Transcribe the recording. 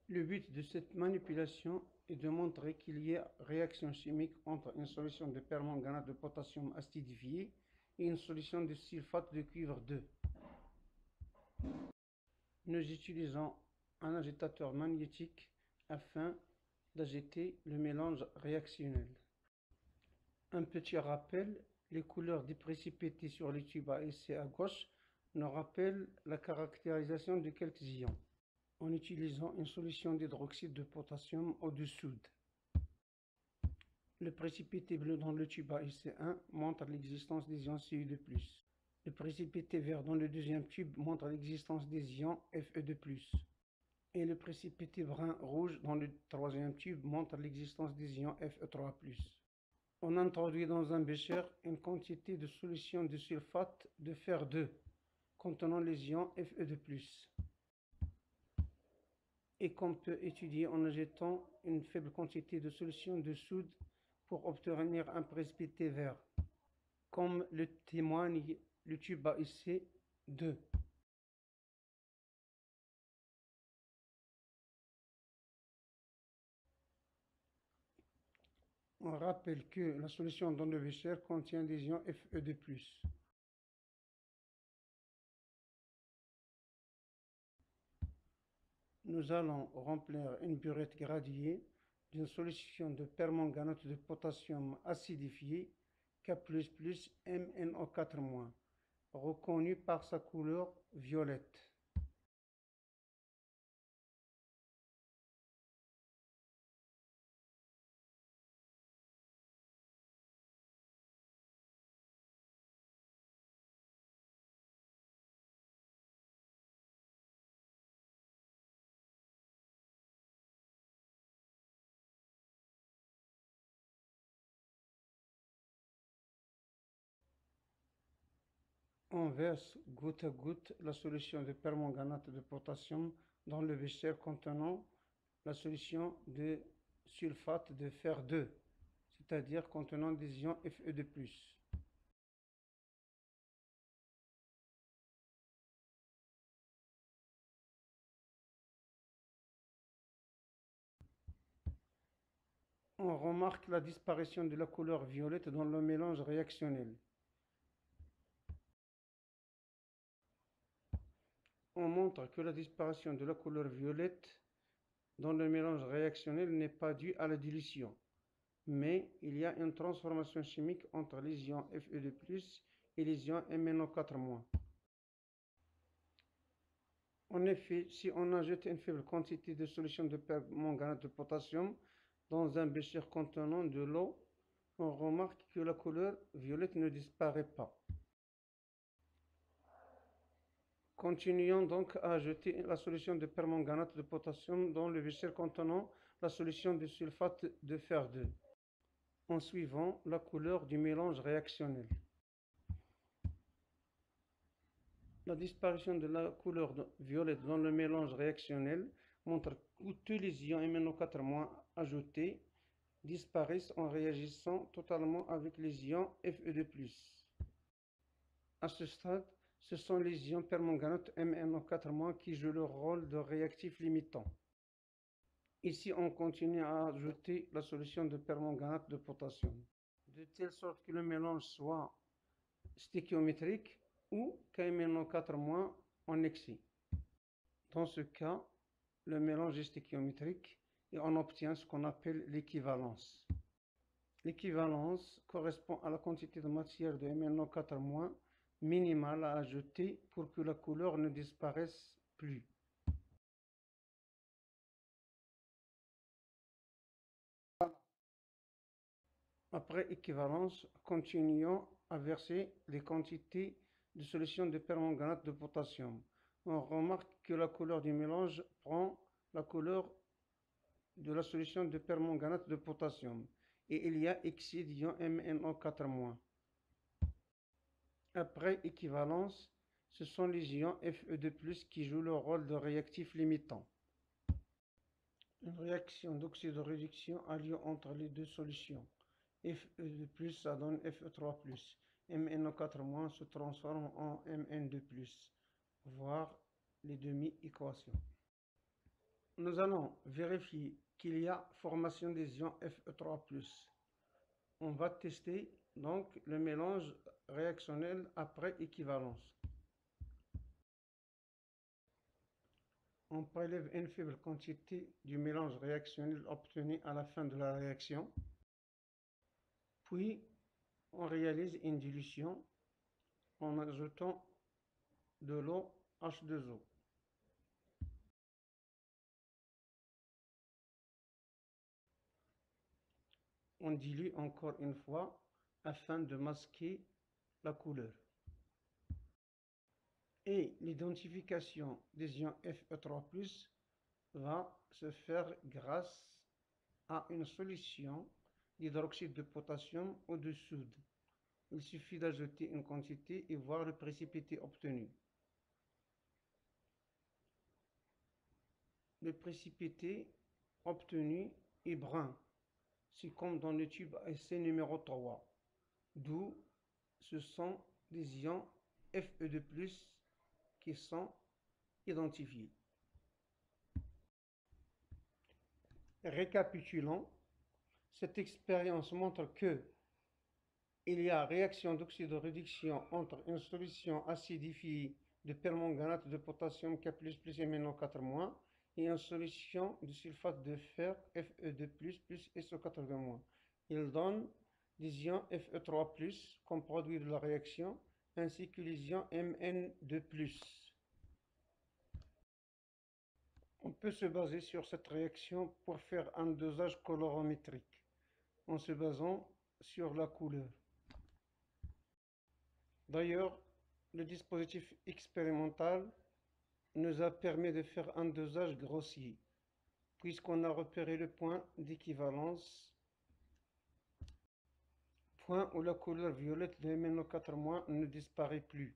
Le but de cette manipulation est de montrer qu'il y a réaction chimique entre une solution de permanganate de potassium acidifié et une solution de sulfate de cuivre 2. Nous utilisons un agitateur magnétique afin d'agiter le mélange réactionnel. Un petit rappel, les couleurs des précipités sur le tube à essai à gauche nous rappellent la caractérisation de quelques ions, en utilisant une solution d'hydroxyde de potassium ou de soude. Le précipité bleu dans le tube à essai 1 montre l'existence des ions Cu2+. Le précipité vert dans le deuxième tube montre l'existence des ions Fe2+. Et le précipité brun-rouge dans le troisième tube montre l'existence des ions Fe3+. On introduit dans un bécher une quantité de solution de sulfate de fer 2 contenant les ions Fe2+. Et qu'on peut étudier en ajoutant une faible quantité de solution de soude pour obtenir un précipité vert, comme le témoigne le tube à essai 2. On rappelle que la solution dans le bécher contient des ions Fe2+. Nous allons remplir une burette graduée d'une solution de permanganate de potassium acidifié K++MnO4-, reconnue par sa couleur violette. On verse goutte à goutte la solution de permanganate de potassium dans le bécher contenant la solution de sulfate de fer 2, c'est-à-dire contenant des ions Fe2+. On remarque la disparition de la couleur violette dans le mélange réactionnel. On montre que la disparition de la couleur violette dans le mélange réactionnel n'est pas due à la dilution, mais il y a une transformation chimique entre les ions Fe2+, et les ions MnO4-. En effet, si on ajoute une faible quantité de solution de permanganate de potassium dans un bécher contenant de l'eau, on remarque que la couleur violette ne disparaît pas. Continuons donc à ajouter la solution de permanganate de potassium dans le bécher contenant la solution de sulfate de fer 2, en suivant la couleur du mélange réactionnel. La disparition de la couleur violette dans le mélange réactionnel montre que tous les ions MnO4- ajoutés disparaissent en réagissant totalement avec les ions Fe2+. À ce stade, ce sont les ions permanganate MnO4- qui jouent le rôle de réactif limitant. Ici, on continue à ajouter la solution de permanganate de potassium, de telle sorte que le mélange soit stéchiométrique ou KMnO4- en excès. Dans ce cas, le mélange est stéchiométrique et on obtient ce qu'on appelle l'équivalence. L'équivalence correspond à la quantité de matière de MnO4- minimale à ajouter pour que la couleur ne disparaisse plus. Après équivalence, continuons à verser les quantités de solution de permanganate de potassium. On remarque que la couleur du mélange prend la couleur de la solution de permanganate de potassium et il y a excès d'ion MnO4-. Après équivalence, ce sont les ions Fe2+ qui jouent le rôle de réactif limitant. Une réaction d'oxydoréduction a lieu entre les deux solutions. Fe2+, ça donne Fe3+. MnO4- se transforme en Mn2+, voire les demi-équations. nous allons vérifier qu'il y a formation des ions Fe3+. On va tester donc le mélange réactionnel après équivalence. On prélève une faible quantité du mélange réactionnel obtenu à la fin de la réaction. Puis, on réalise une dilution en ajoutant de l'eau H2O. On dilue encore une fois afin de masquer la couleur. Et l'identification des ions Fe3+ va se faire grâce à une solution d'hydroxyde de potassium ou de soude. Il suffit d'ajouter une quantité et voir le précipité obtenu. Le précipité obtenu est brun. C'est comme dans le tube essai numéro 3, d'où ce sont des ions Fe2+, qui sont identifiés. Récapitulons, cette expérience montre que il y a réaction d'oxydoréduction entre une solution acidifiée de permanganate de potassium K++ MnO4- et une solution de sulfate de fer Fe2+, plus SO4- Il donne des ions Fe3+, comme produit de la réaction, ainsi que les ions Mn2+. On peut se baser sur cette réaction pour faire un dosage colorimétrique, en se basant sur la couleur. D'ailleurs, le dispositif expérimental nous a permis de faire un dosage grossier, puisqu'on a repéré le point d'équivalence, point où la couleur violette de MnO4- ne disparaît plus.